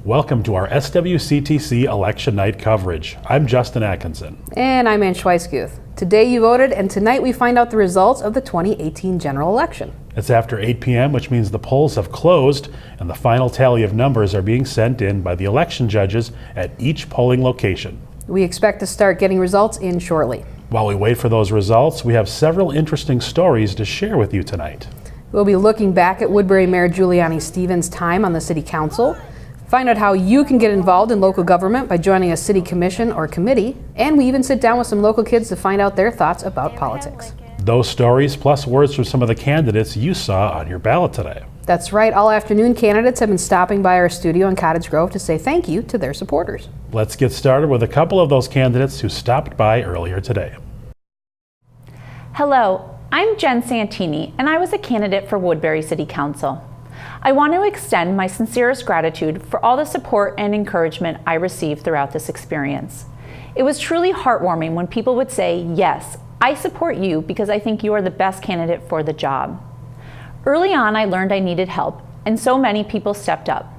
Welcome to our SWCTC election night coverage. I'm Justin Atkinson. And I'm Ann Schweisguth. Today you voted, and tonight we find out the results of the 2018 general election. It's after 8 p.m., which means the polls have closed and the final tally of numbers are being sent in by the election judges at each polling location. We expect to start getting results in shortly. While we wait for those results, we have several interesting stories to share with you tonight. We'll be looking back at Woodbury Mayor Guiliani Stevens' time on the City Council, find out how you can get involved in local government by joining a city commission or committee, and we even sit down with some local kids to find out their thoughts about politics. Those stories, plus words from some of the candidates you saw on your ballot today. That's right. All afternoon, candidates have been stopping by our studio in Cottage Grove to say thank you to their supporters. Let's get started with a couple of those candidates who stopped by earlier today. Hello, I'm Jen Santini, and I was a candidate for Woodbury City Council. I want to extend my sincerest gratitude for all the support and encouragement I received throughout this experience. It was truly heartwarming when people would say, "Yes, I support you because I think you are the best candidate for the job." Early on, I learned I needed help, and so many people stepped up.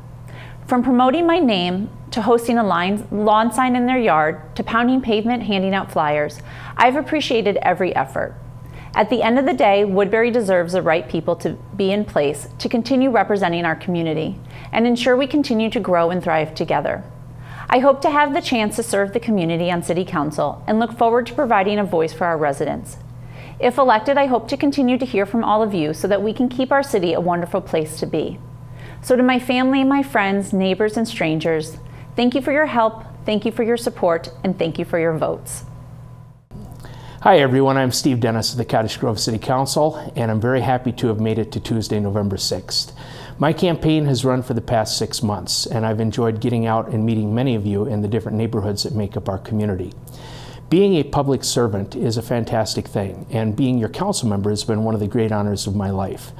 From promoting my name, to hosting a lawn sign in their yard, to pounding pavement, handing out flyers, I've appreciated every effort. At the end of the day, Woodbury deserves the right people to be in place to continue representing our community and ensure we continue to grow and thrive together. I hope to have the chance to serve the community on City Council and look forward to providing a voice for our residents. If elected, I hope to continue to hear from all of you so that we can keep our city a wonderful place to be. So to my family, my friends, neighbors, and strangers, thank you for your help, thank you for your support, and thank you for your votes. Hi everyone, I'm Steve Dennis of the Cottage Grove City Council, and I'm very happy to have made it to Tuesday, November 6th. My campaign has run for the past 6 months, and I've enjoyed getting out and meeting many of you in the different neighborhoods that make up our community. Being a public servant is a fantastic thing, and being your council member has been one of the great honors of my life.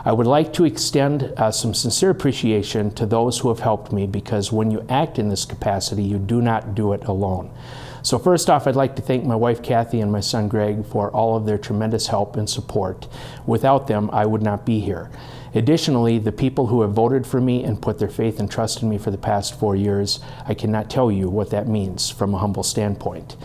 I would like to extend some sincere appreciation to those who have helped me, because when you act in this capacity, you do not do it alone. So first off, I'd like to thank my wife Kathy and my son Greg for all of their tremendous help and support. Without them, I would not be here. Additionally, the people who have voted for me and put their faith and trust in me for the past 4 years, I cannot tell you what that means from a humble standpoint.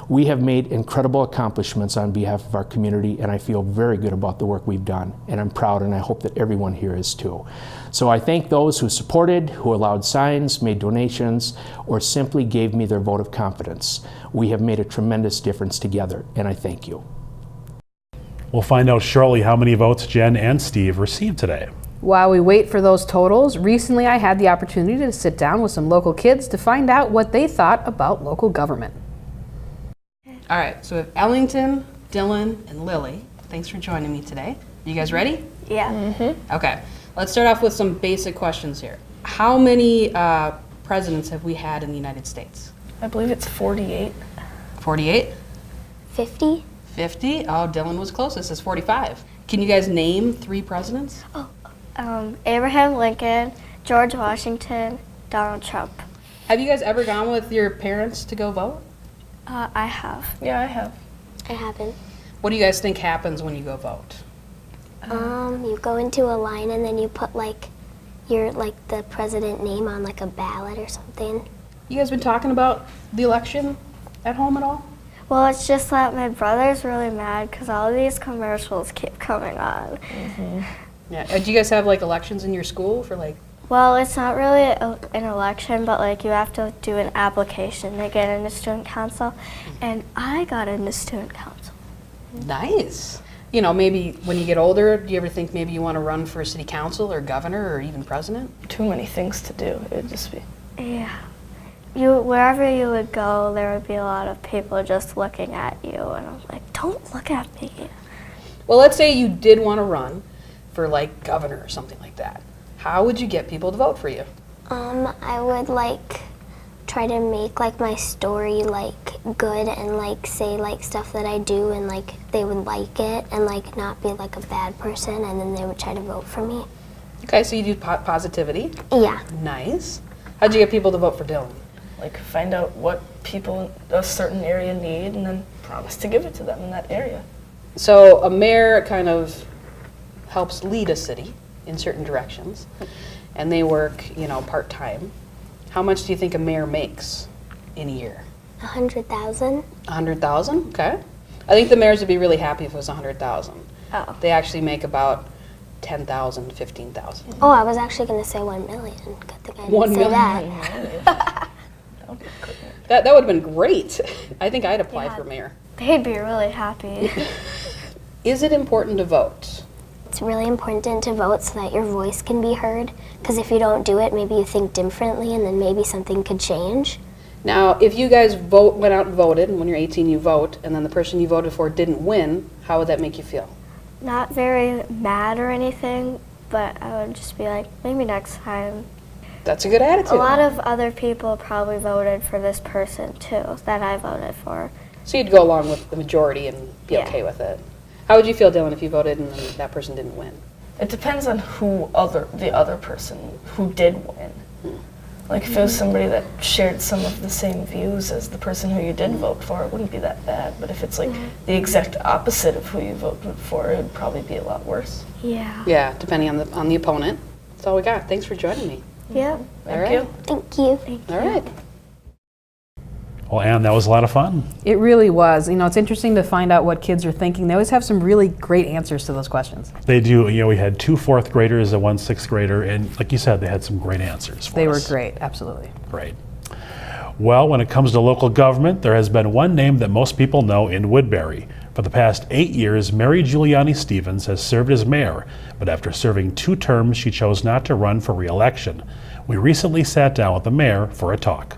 We have made incredible accomplishments on behalf of our community, and I feel very good about the work we've done, and I'm proud, and I hope that everyone here is too. So I thank those who supported, who allowed signs, made donations, or simply gave me their vote of confidence. We have made a tremendous difference together, and I thank you. We'll find out shortly how many votes Jen and Steve received today. While we wait for those totals, recently I had the opportunity to sit down with some local kids to find out what they thought about local government. All right, so we have Ellington, Dylan, and Lily. Thanks for joining me today. You guys ready? Yeah. Mm-hmm. Okay, let's start off with some basic questions here. How many presidents have we had in the United States? I believe it's 48. 48? 50. 50? Oh, Dylan was closest. It's 45. Can you guys name 3 presidents? Abraham Lincoln, George Washington, Donald Trump. Have you guys ever gone with your parents to go vote? I have. Yeah, I have. I haven't. What do you guys think happens when you go vote? You go into a line and then you put the president name on a ballot or something. You guys been talking about the election at home at all? Well, it's just that my brother's really mad because all of these commercials keep coming on. Mm-hmm. Yeah. Do you guys have elections in your school for Well, it's not really an election, but you have to do an application to get into student council, and I got into student council. Nice. Maybe when you get older, do you ever think maybe you want to run for city council or governor or even president? Too many things to do. It would just be. Yeah. Wherever you would go, there would be a lot of people just looking at you, and I'm like, don't look at me. Well, let's say you did want to run for governor or something like that. How would you get people to vote for you? I would try to make my story good and say stuff that I do and they would like it and not be a bad person, and then they would try to vote for me. Okay, so you do positivity. Yeah. Nice. How'd you get people to vote for Dylan? Find out what people in a certain area need and then promise to give it to them in that area. So a mayor kind of helps lead a city in certain directions, and they work, part-time. How much do you think a mayor makes in a year? 100,000. 100,000? Okay. I think the mayors would be really happy if it was 100,000. Oh. They actually make about 10,000, 15,000. Oh, I was actually going to say 1 million. Good thing I didn't 1 say million. that. That would have been great. I think I'd apply Yeah. for mayor. They'd be really happy. Is it important to vote? It's really important to vote so that your voice can be heard. Because if you don't do it, maybe you think differently and then maybe something could change. Now, if you guys went out and voted, and when you're 18 you vote, and then the person you voted for didn't win, how would that make you feel? Not very mad or anything, but I would just be like, maybe next time. That's a good attitude. A lot of other people probably voted for this person too that I voted for. So you'd go along with the majority and be Yeah. okay with it. How would you feel, Dylan, if you voted and then that person didn't win? It depends on the other person who did win. Like if it was somebody that shared some of the same views as the person who you did vote for, it wouldn't be that bad. But if it's like the exact opposite of who you voted for, it would probably be a lot worse. Yeah. Yeah, depending on the opponent. That's all we got. Thanks for joining me. Yep. All right. you. Thank you. All right. Well, Ann, that was a lot of fun. It really was. You know, it's interesting to find out what kids are thinking. They always have some really great answers to those questions. They do. You know, we had 2 fourth graders and 1 6th grader, and like you said, they had some great answers for They were us. great, absolutely. Great. Well, when it comes to local government, there has been one name that most people know in Woodbury. For the past 8 years, Mary Guiliani Stevens has served as mayor, but after serving 2 terms, she chose not to run for re-election. We recently sat down with the mayor for a talk.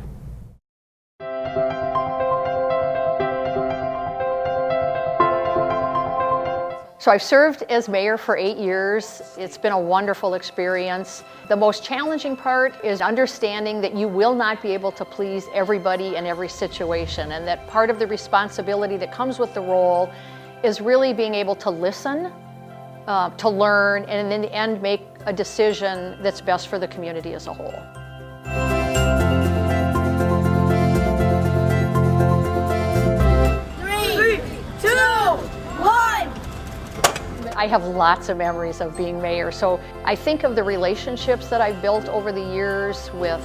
So I've served as mayor for 8 years. It's been a wonderful experience. The most challenging part is understanding that you will not be able to please everybody in every situation, and that part of the responsibility that comes with the role is really being able to listen, to learn, and in the end make a decision that's best for the community as a whole. I have lots of memories of being mayor, so I think of the relationships that I've built over the years with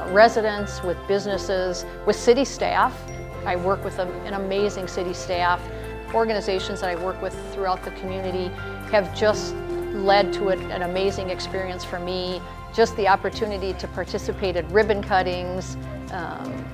residents, with businesses, with city staff. I work with an amazing city staff. Organizations that I work with throughout the community have just led to an amazing experience for me. Just the opportunity to participate at ribbon cuttings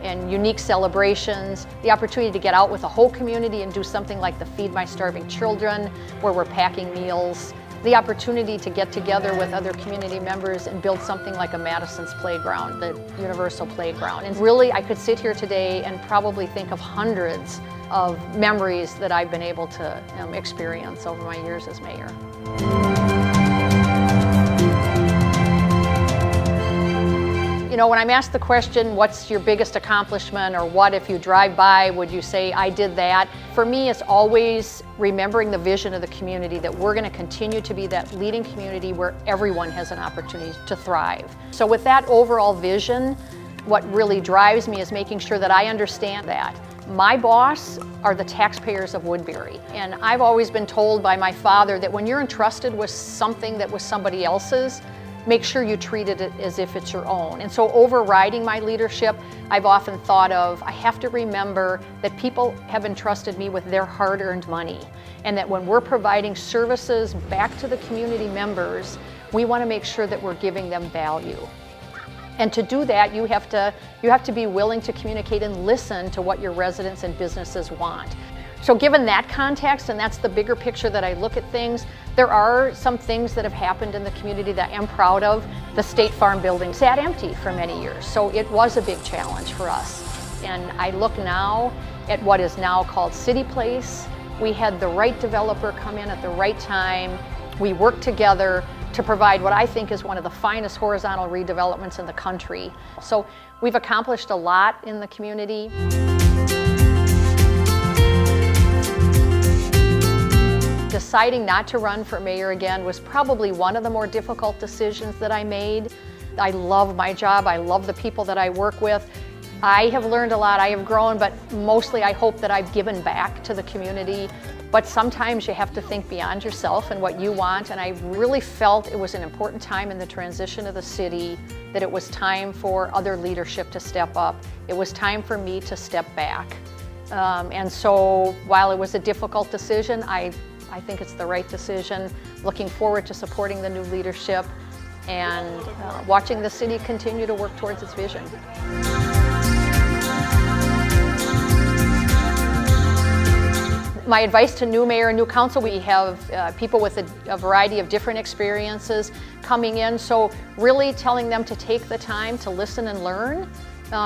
and unique celebrations, the opportunity to get out with the whole community and do something like the Feed My Starving Children, where we're packing meals, the opportunity to get together with other community members and build something like a Madison's Playground, the Universal Playground. And really, I could sit here today and probably think of hundreds of memories that I've been able to experience over my years as mayor. You know, when I'm asked the question, what's your biggest accomplishment, or what if you drive by, would you say I did that? For me, it's always remembering the vision of the community, that we're going to continue to be that leading community where everyone has an opportunity to thrive. So with that overall vision, what really drives me is making sure that I understand that my boss are the taxpayers of Woodbury. And I've always been told by my father that when you're entrusted with something that was somebody else's, make sure you treat it as if it's your own. And so overriding my leadership, I've often thought of, I have to remember that people have entrusted me with their hard-earned money, and that when we're providing services back to the community members, we want to make sure that we're giving them value. And to do that, you have to be willing to communicate and listen to what your residents and businesses want. So given that context, and that's the bigger picture that I look at things, there are some things that have happened in the community that I'm proud of. The State Farm building sat empty for many years, so it was a big challenge for us. And I look now at what is now called City Place. We had the right developer come in at the right time. We worked together to provide what I think is one of the finest horizontal redevelopments in the country. So we've accomplished a lot in the community. Deciding not to run for mayor again was probably one of the more difficult decisions that I made. I love my job, I love the people that I work with. I have learned a lot, I have grown, but mostly I hope that I've given back to the community. but sometimes you have to think beyond yourself and what you want, and I really felt it was an important time in the transition of the city, that it was time for other leadership to step up. It was time for me to step back. And so while it was a difficult decision, I think it's the right decision. Looking forward to supporting the new leadership and watching the city continue to work towards its vision. My advice to new mayor and new council, we have people with a variety of different experiences coming in, so really telling them to take the time to listen and learn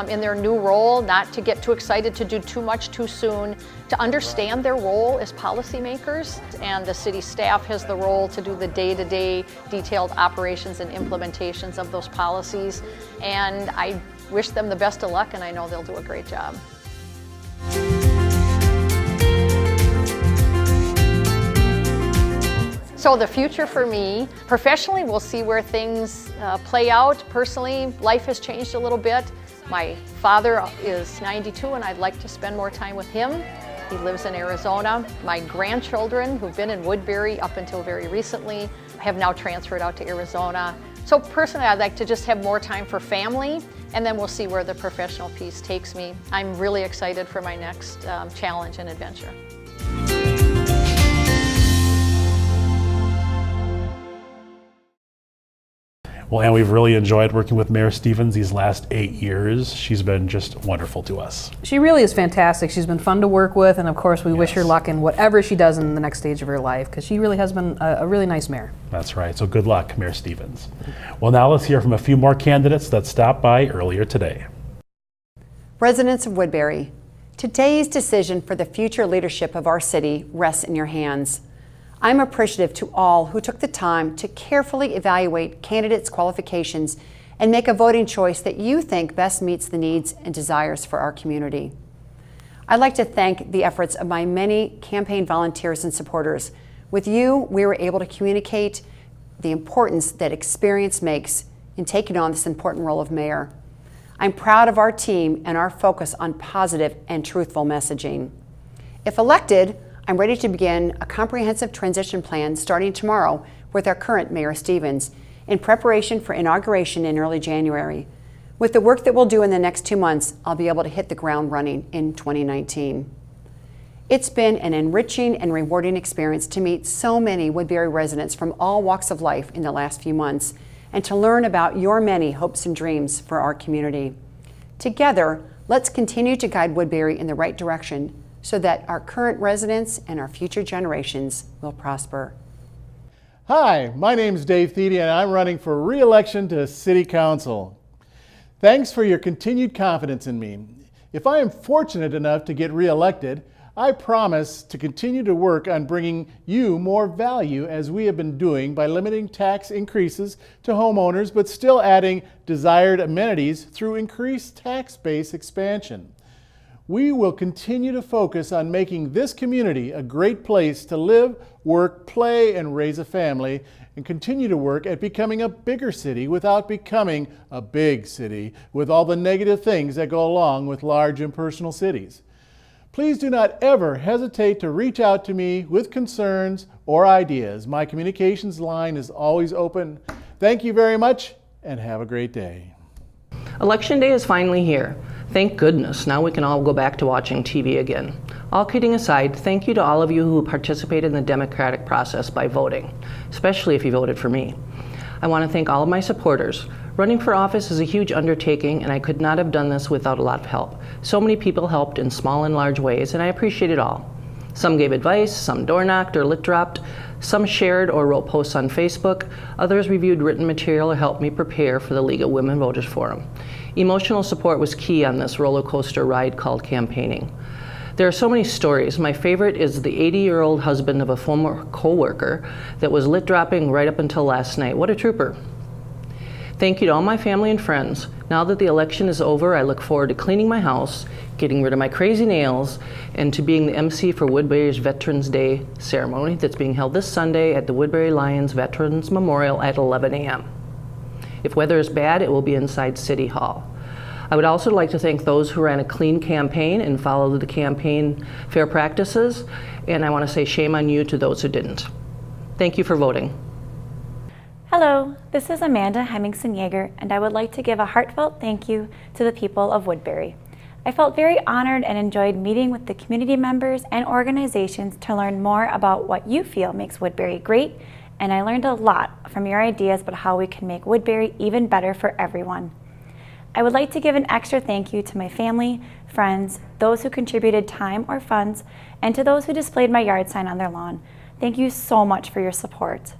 in their new role, not to get too excited to do too much too soon, to understand their role as policymakers, and the city staff has the role to do the day-to-day detailed operations and implementations of those policies, and I wish them the best of luck, and I know they'll do a great job. So the future for me, professionally, we'll see where things play out. Personally, life has changed a little bit. My father is 92 and I'd like to spend more time with him. He lives in Arizona. My grandchildren, who've been in Woodbury up until very recently, have now transferred out to Arizona. So personally, I'd like to just have more time for family, and then we'll see where the professional piece takes me. I'm really excited for my next challenge and adventure. Well, and we've really enjoyed working with Mayor Stevens these last 8 years. She's been just wonderful to us. She really is fantastic. She's been fun to work with, and of course we wish her luck in whatever she does in the next stage of her life, because she really has been a really nice mayor. That's right. So good luck, Mayor Stevens. Well, now let's hear from a few more candidates that stopped by earlier today. Residents of Woodbury, today's decision for the future leadership of our city rests in your hands. I'm appreciative to all who took the time to carefully evaluate candidates' qualifications and make a voting choice that you think best meets the needs and desires for our community. I'd like to thank the efforts of my many campaign volunteers and supporters. With you, we were able to communicate the importance that experience makes in taking on this important role of mayor. I'm proud of our team and our focus on positive and truthful messaging. If elected, I'm ready to begin a comprehensive transition plan starting tomorrow with our current Mayor Stevens in preparation for inauguration in early January. With the work that we'll do in the next 2 months, I'll be able to hit the ground running in 2019. It's been an enriching and rewarding experience to meet so many Woodbury residents from all walks of life in the last few months and to learn about your many hopes and dreams for our community. Together, let's continue to guide Woodbury in the right direction so that our current residents and our future generations will prosper. Hi, my name is Dave Thiede and I'm running for re-election to City Council. Thanks for your continued confidence in me. If I am fortunate enough to get re-elected, I promise to continue to work on bringing you more value as we have been doing by limiting tax increases to homeowners but still adding desired amenities through increased tax base expansion. We will continue to focus on making this community a great place to live, work, play, and raise a family, and continue to work at becoming a bigger city without becoming a big city with all the negative things that go along with large impersonal cities. Please do not ever hesitate to reach out to me with concerns or ideas. My communications line is always open. Thank you very much and have a great day. Election day is finally here. Thank goodness, now we can all go back to watching TV again. All kidding aside, thank you to all of you who participated in the democratic process by voting, especially if you voted for me. I want to thank all of my supporters. Running for office is a huge undertaking and I could not have done this without a lot of help. So many people helped in small and large ways and I appreciate it all. Some gave advice, some door knocked or lit dropped, some shared or wrote posts on Facebook, others reviewed written material or helped me prepare for the League of Women Voters Forum. Emotional support was key on this roller coaster ride called campaigning. There are so many stories. My favorite is the 80-year-old husband of a former co-worker that was lit dropping right up until last night. What a trooper. Thank you to all my family and friends. Now that the election is over, I look forward to cleaning my house, getting rid of my crazy nails, and to being the MC for Woodbury's Veterans Day ceremony that's being held this Sunday at the Woodbury Lions Veterans Memorial at 11 a.m. If weather is bad, it will be inside City Hall. I would also like to thank those who ran a clean campaign and followed the campaign fair practices, and I want to say shame on you to those who didn't. Thank you for voting. Hello, this is Amanda Hemmingson-Yeager, and I would like to give a heartfelt thank you to the people of Woodbury. I felt very honored and enjoyed meeting with the community members and organizations to learn more about what you feel makes Woodbury great, and I learned a lot from your ideas about how we can make Woodbury even better for everyone. I would like to give an extra thank you to my family, friends, those who contributed time or funds, and to those who displayed my yard sign on their lawn. Thank you so much for your support.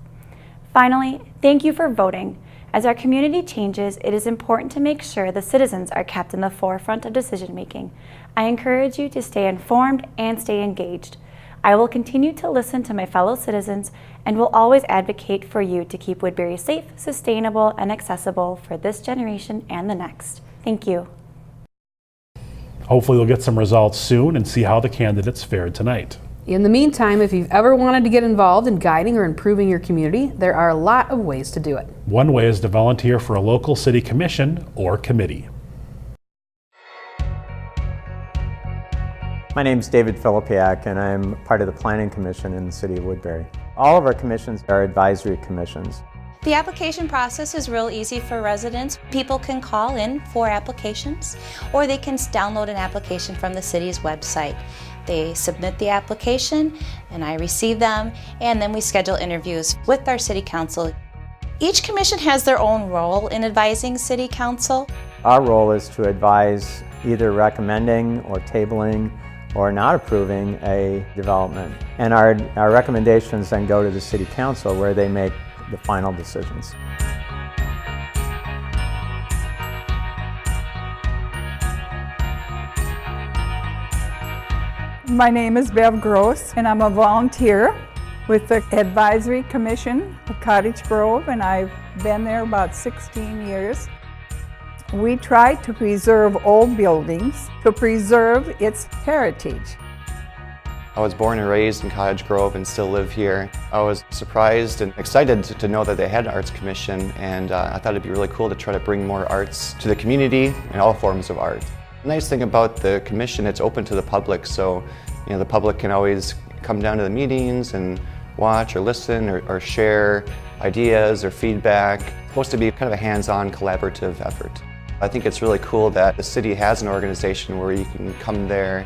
Finally, thank you for voting. As our community changes, it is important to make sure the citizens are kept in the forefront of decision making. I encourage you to stay informed and stay engaged. I will continue to listen to my fellow citizens and will always advocate for you to keep Woodbury safe, sustainable, and accessible for this generation and the next. Thank you. Hopefully we'll get some results soon and see how the candidates fared tonight. In the meantime, if you've ever wanted to get involved in guiding or improving your community, there are a lot of ways to do it. One way is to volunteer for a local city commission or committee. My name is David Filipiak, and I'm part of the Planning Commission in the City of Woodbury. All of our commissions are advisory commissions. The application process is real easy for residents. People can call in for applications, or they can download an application from the city's website. They submit the application, and I receive them, and then we schedule interviews with our city council. Each commission has their own role in advising city council. Our role is to advise either recommending or tabling or not approving a development. And our recommendations then go to the city council where they make the final decisions. My name is Bev Gross, and I'm a volunteer with the Advisory Commission of Cottage Grove, and I've been there about 16 years. We try to preserve old buildings to preserve its heritage. I was born and raised in Cottage Grove and still live here. I was surprised and excited to know that they had an arts commission, and I thought it'd be really cool to try to bring more arts to the community and all forms of art. The nice thing about the commission, it's open to the public, so the public can always come down to the meetings and watch or listen or share ideas or feedback. It's supposed to be kind of a hands-on collaborative effort. I think it's really cool that the city has an organization where you can come there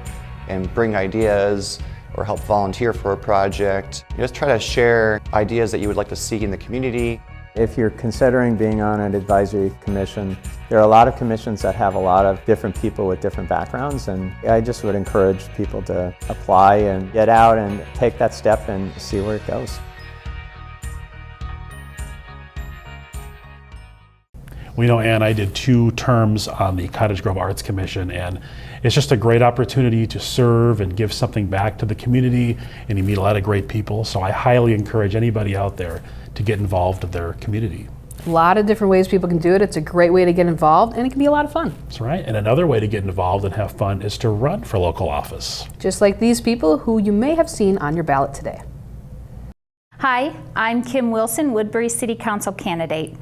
and bring ideas or help volunteer for a project. Just try to share ideas that you would like to see in the community. If you're considering being on an advisory commission, there are a lot of commissions that have a lot of different people with different backgrounds, and I just would encourage people to apply and get out and take that step and see where it goes. We know Ann, I did 2 terms on the Cottage Grove Arts Commission, and it's just a great opportunity to serve and give something back to the community, and you meet a lot of great people, so I highly encourage anybody out there to get involved in their community. A lot of different ways people can do it. It's a great way to get involved, and it can be a lot of fun. That's right, and another way to get involved and have fun is to run for local office. Just like these people who you may have seen on your ballot today. Hi, I'm Kim Wilson, Woodbury City Council candidate.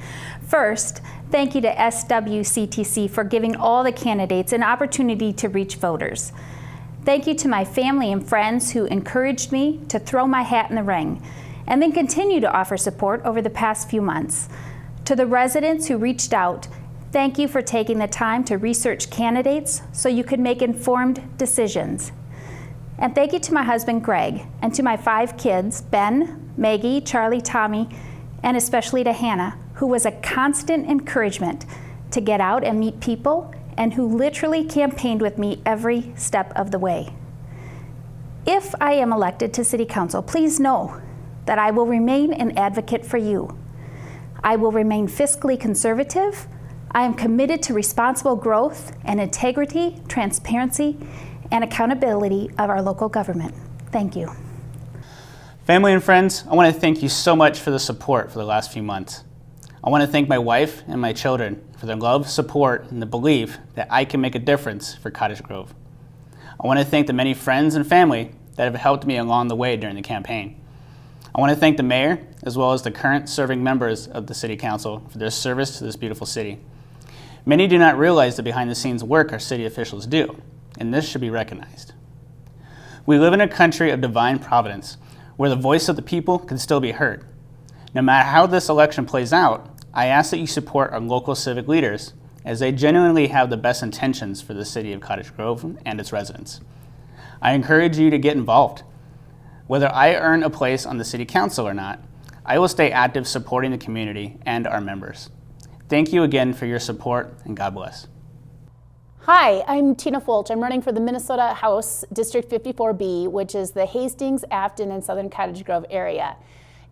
First, thank you to SWCTC for giving all the candidates an opportunity to reach voters. Thank you to my family and friends who encouraged me to throw my hat in the ring and then continue to offer support over the past few months. To the residents who reached out, thank you for taking the time to research candidates so you could make informed decisions. And thank you to my husband, Greg, and to my 5 kids, Ben, Maggie, Charlie, Tommy, and especially to Hannah, who was a constant encouragement to get out and meet people and who literally campaigned with me every step of the way. If I am elected to City Council, please know that I will remain an advocate for you. I will remain fiscally conservative. I am committed to responsible growth and integrity, transparency, and accountability of our local government. Thank you. Family and friends, I want to thank you so much for the support for the last few months. I want to thank my wife and my children for their love, support, and the belief that I can make a difference for Cottage Grove. I want to thank the many friends and family that have helped me along the way during the campaign. I want to thank the mayor, as well as the current serving members of the City Council for their service to this beautiful city. Many do not realize the behind-the-scenes work our city officials do, and this should be recognized. We live in a country of divine providence, where the voice of the people can still be heard. No matter how this election plays out, I ask that you support our local civic leaders, as they genuinely have the best intentions for the city of Cottage Grove and its residents. I encourage you to get involved. Whether I earn a place on the city council or not, I will stay active supporting the community and our members. Thank you again for your support, and God bless. Hi, I'm Tina Fulch. I'm running for the Minnesota House District 54B, which is the Hastings, Afton, and Southern Cottage Grove area.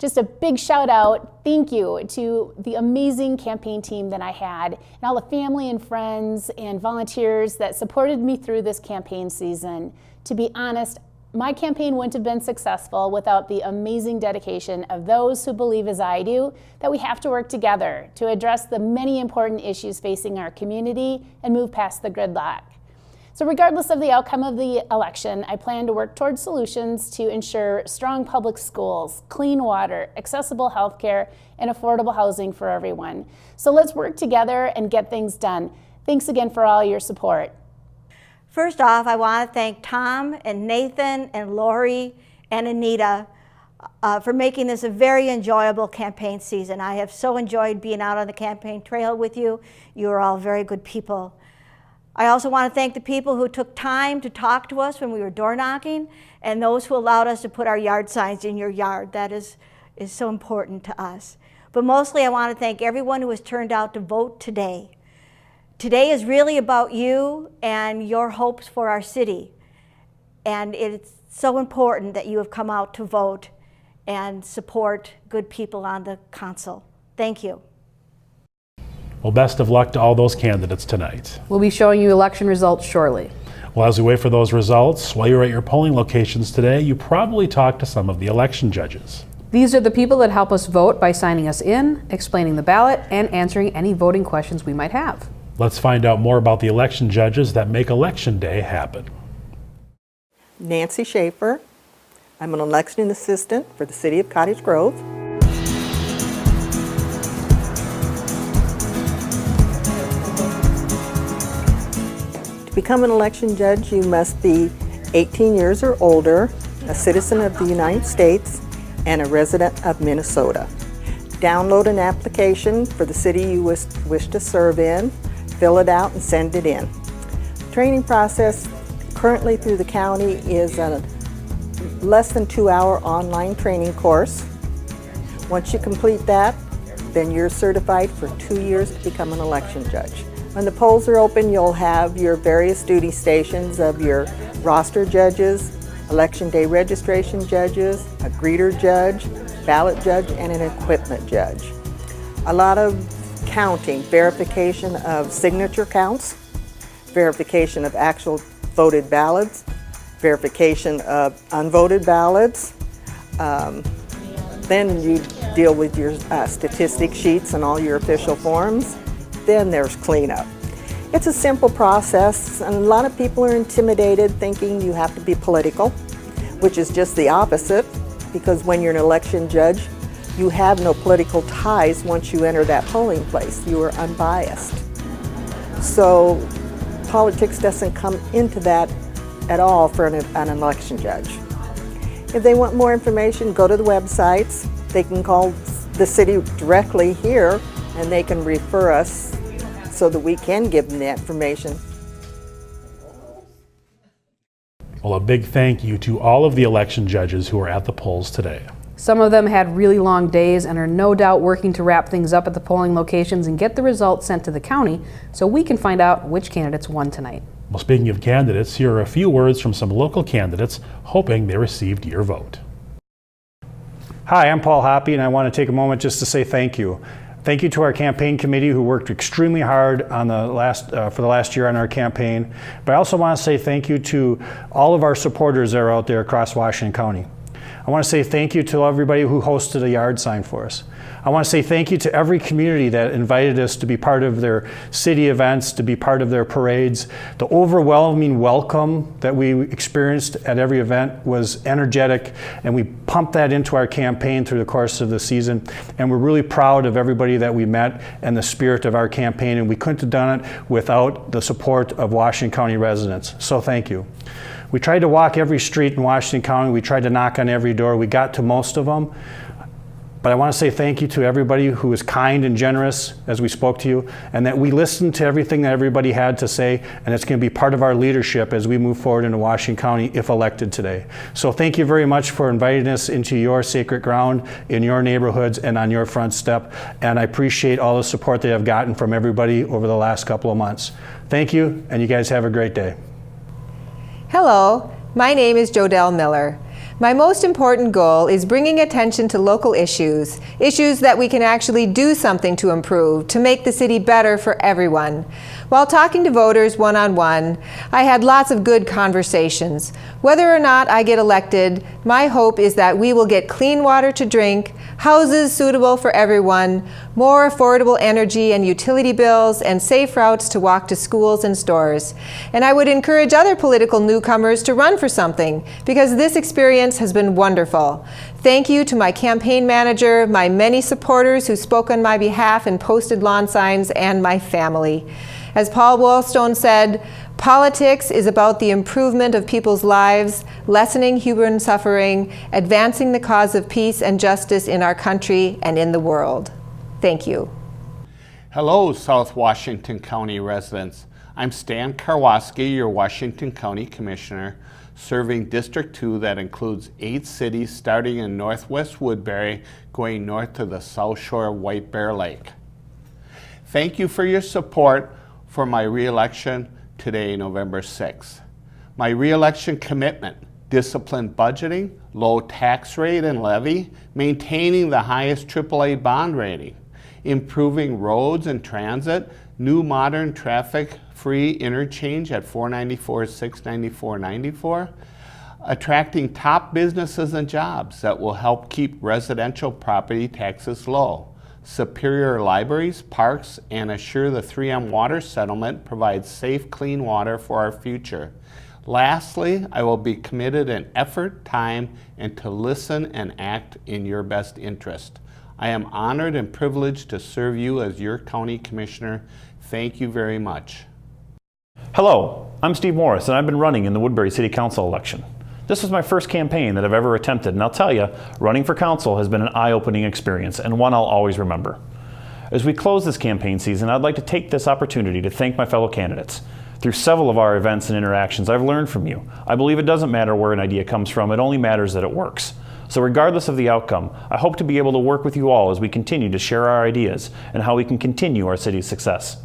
Just a big shout out, thank you to the amazing campaign team that I had, and all the family and friends and volunteers that supported me through this campaign season. To be honest, my campaign wouldn't have been successful without the amazing dedication of those who believe as I do that we have to work together to address the many important issues facing our community and move past the gridlock. So regardless of the outcome of the election, I plan to work towards solutions to ensure strong public schools, clean water, accessible healthcare, and affordable housing for everyone. So let's work together and get things done. Thanks again for all your support. First off, I want to thank Tom and Nathan and Lori and Anita for making this a very enjoyable campaign season. I have so enjoyed being out on the campaign trail with you. You are all very good people. I also want to thank the people who took time to talk to us when we were door knocking, and those who allowed us to put our yard signs in your yard. That is so important to us. But mostly I want to thank everyone who has turned out to vote today. Today is really about you and your hopes for our city. And it's so important that you have come out to vote and support good people on the council. Thank you. Well, best of luck to all those candidates tonight. We'll be showing you election results shortly. Well, as we wait for those results, while you're at your polling locations today, you probably talked to some of the election judges. These are the people that help us vote by signing us in, explaining the ballot, and answering any voting questions we might have. Let's find out more about the election judges that make Election Day happen. Nancy Schaefer. I'm an election assistant for the City of Cottage Grove. To become an election judge, you must be 18 years or older, a citizen of the United States, and a resident of Minnesota. Download an application for the city you wish to serve in, fill it out, and send it in. Training process currently through the county is a less than 2-hour online training course. Once you complete that, then you're certified for 2 years to become an election judge. When the polls are open, you'll have your various duty stations of your roster judges, election day registration judges, a greeter judge, ballot judge, and an equipment judge. A lot of counting, verification of signature counts, verification of actual voted ballots, verification of unvoted ballots. Then you deal with your statistic sheets and all your official forms. Then there's cleanup. It's a simple process, and a lot of people are intimidated thinking you have to be political, which is just the opposite, because when you're an election judge, you have no political ties once you enter that polling place. You are unbiased. So politics doesn't come into that at all for an election judge. If they want more information, go to the websites. They can call the city directly here, and they can refer us so that we can give them the information. Well, a big thank you to all of the election judges who are at the polls today. Some of them had really long days and are no doubt working to wrap things up at the polling locations and get the results sent to the county so we can find out which candidates won tonight. Well, speaking of candidates, here are a few words from some local candidates hoping they received your vote. Hi, I'm Paul Hoppy, and I want to take a moment just to say thank you. Thank you to our campaign committee who worked extremely hard on for the last year on our campaign. But I also want to say thank you to all of our supporters that are out there across Washington County. I I want to say thank you to everybody who hosted a yard sign for us. I want to say thank you to every community that invited us to be part of their city events, to be part of their parades. The overwhelming welcome that we experienced at every event was energetic, and we pumped that into our campaign through the course of the season. And we're really proud of everybody that we met and the spirit of our campaign, and we couldn't have done it without the support of Washington County residents. So thank you. We tried to walk every street in Washington County. We tried to knock on every door. We got to most of them. But I want to say thank you to everybody who was kind and generous as we spoke to you, and that we listened to everything that everybody had to say, and it's going to be part of our leadership as we move forward into Washington County if elected today. So thank you very much for inviting us into your sacred ground, in your neighborhoods, and on your front step. And I appreciate all the support that I've gotten from everybody over the last couple of months. Thank you, and you guys have a great day. Hello, my name is Jodelle Miller. My most important goal is bringing attention to local issues that we can actually do something to improve, to make the city better for everyone. While talking to voters one-on-one, I had lots of good conversations. Whether or not I get elected, my hope is that we will get clean water to drink, houses suitable for everyone, more affordable energy and utility bills, and safe routes to walk to schools and stores. And I would encourage other political newcomers to run for something, because this experience has been wonderful. Thank you to my campaign manager, my many supporters who spoke on my behalf and posted lawn signs, and my family. As Paul Wellstone said, politics is about the improvement of people's lives, lessening human suffering, advancing the cause of peace and justice in our country and in the world. Thank you. Hello, South Washington County residents. I'm Stan Karwoski, your Washington County Commissioner, serving District 2 that includes 8 cities starting in northwest Woodbury, going north to the south shore of White Bear Lake. Thank you for your support for my re-election today, November 6th. My re-election commitment: disciplined budgeting, low tax rate and levy, maintaining the highest AAA bond rating, improving roads and transit, new modern traffic-free interchange at 494, 694, 94, attracting top businesses and jobs that will help keep residential property taxes low, superior libraries, parks, and assure the 3M water settlement provides safe, clean water for our future. Lastly, I will be committed in effort, time, and to listen and act in your best interest. I am honored and privileged to serve you as your county commissioner. Thank you very much. Hello, I'm Steve Morris, and I've been running in the Woodbury City Council election. This was my first campaign that I've ever attempted, and I'll tell you, running for council has been an eye-opening experience, and one I'll always remember. As we close this campaign season, I'd like to take this opportunity to thank my fellow candidates. Through several of our events and interactions, I've learned from you. I believe it doesn't matter where an idea comes from, it only matters that it works. So regardless of the outcome, I hope to be able to work with you all as we continue to share our ideas and how we can continue our city's success.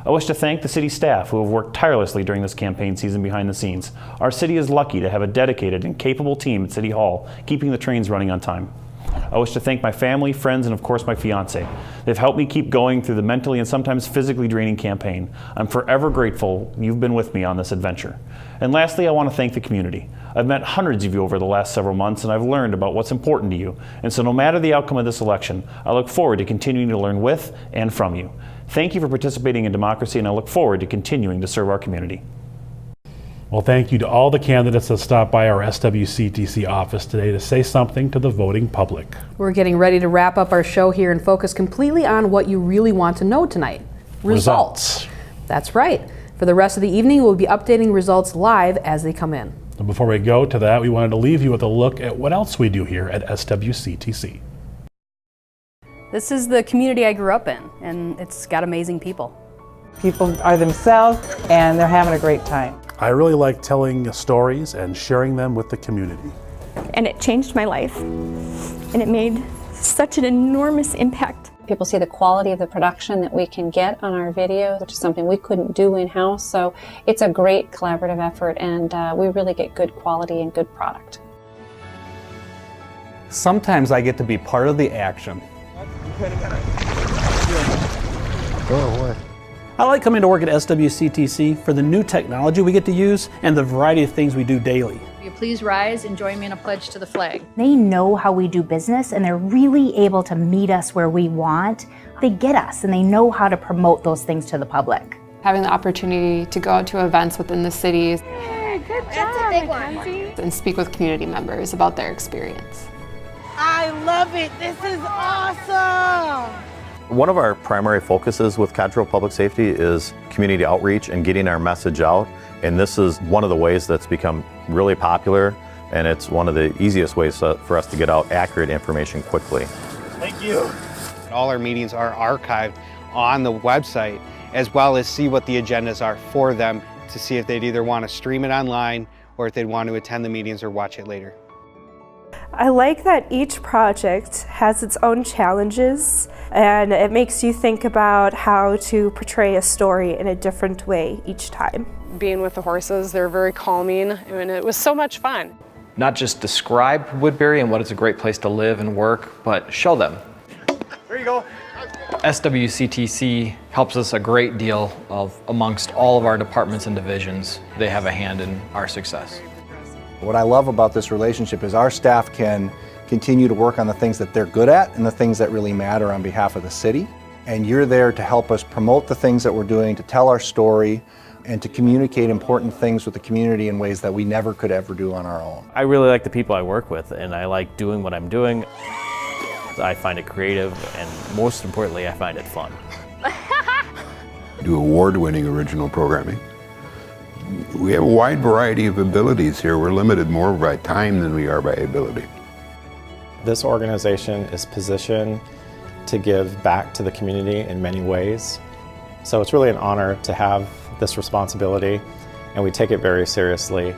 I wish to thank the city staff who have worked tirelessly during this campaign season behind the scenes. Our city is lucky to have a dedicated and capable team at City Hall, keeping the trains running on time. I wish to thank my family, friends, and of course my fiance. They've helped me keep going through the mentally and sometimes physically draining campaign. I'm forever grateful you've been with me on this adventure. And lastly, I want to thank the community. I've met hundreds of you over the last several months, and I've learned about what's important to you. And so no matter the outcome of this election, I look forward to continuing to learn with and from you. Thank you for participating in democracy, and I look forward to continuing to serve our community. Well, thank you to all the candidates that stopped by our SWCTC office today to say something to the voting public. We're getting ready to wrap up our show here and focus completely on what you really want to know tonight. Results. That's right. For the rest of the evening, we'll be updating results live as they come in. And before we go to that, we wanted to leave you with a look at what else we do here at SWCTC. This is the community I grew up in, and it's got amazing people. People are themselves, and they're having a great time. I really like telling stories and sharing them with the community. And it changed my life, and it made such an enormous impact. People see the quality of the production that we can get on our videos, which is something we couldn't do in-house, so it's a great collaborative effort, and we really get good quality and good product. Sometimes I get to be part of the action. I like coming to work at SWCTC for the new technology we get to use and the variety of things we do daily. Will you please rise and join me in a pledge to the flag? They know how we do business and they're really able to meet us where we want. They get us and they know how to promote those things to the public. Having the opportunity to go out to events within the city Good job, Mackenzie. and speak with community members about their experience. I love it. This is awesome. One of our primary focuses with Cottage Public Safety is community outreach and getting our message out. And this is one of the ways that's become really popular, and it's one of the easiest ways for us to get out accurate information quickly. Thank you. All our meetings are archived on the website, as well as see what the agendas are for them to see if they'd either want to stream it online or if they'd want to attend the meetings or watch it later. I like that each project has its own challenges, and it makes you think about how to portray a story in a different way each time. Being with the horses, they're very calming, and it was so much fun. Not just describe Woodbury and what it's a great place to live and work, but show them. There you go. SWCTC helps us a great deal amongst all of our departments and divisions. They have a hand in our success. What I love about this relationship is our staff can continue to work on the things that they're good at and the things that really matter on behalf of the city. And you're there to help us promote the things that we're doing, to tell our story, and to communicate important things with the community in ways that we never could ever do on our own. I really like the people I work with, and I like doing what I'm doing. I find it creative, and most importantly, I find it fun. Do award-winning original programming. We have a wide variety of abilities here. We're limited more by time than we are by ability. This organization is positioned to give back to the community in many ways. So it's really an honor to have this responsibility, and we take it very seriously.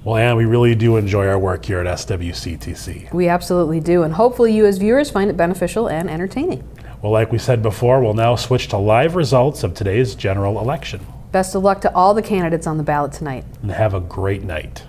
Well, Ann, we really do enjoy our work here at SWCTC. We absolutely do, and hopefully you as viewers find it beneficial and entertaining. Well, like we said before, we'll now switch to live results of today's general election. Best of luck to all the candidates on the ballot tonight. And have a great night.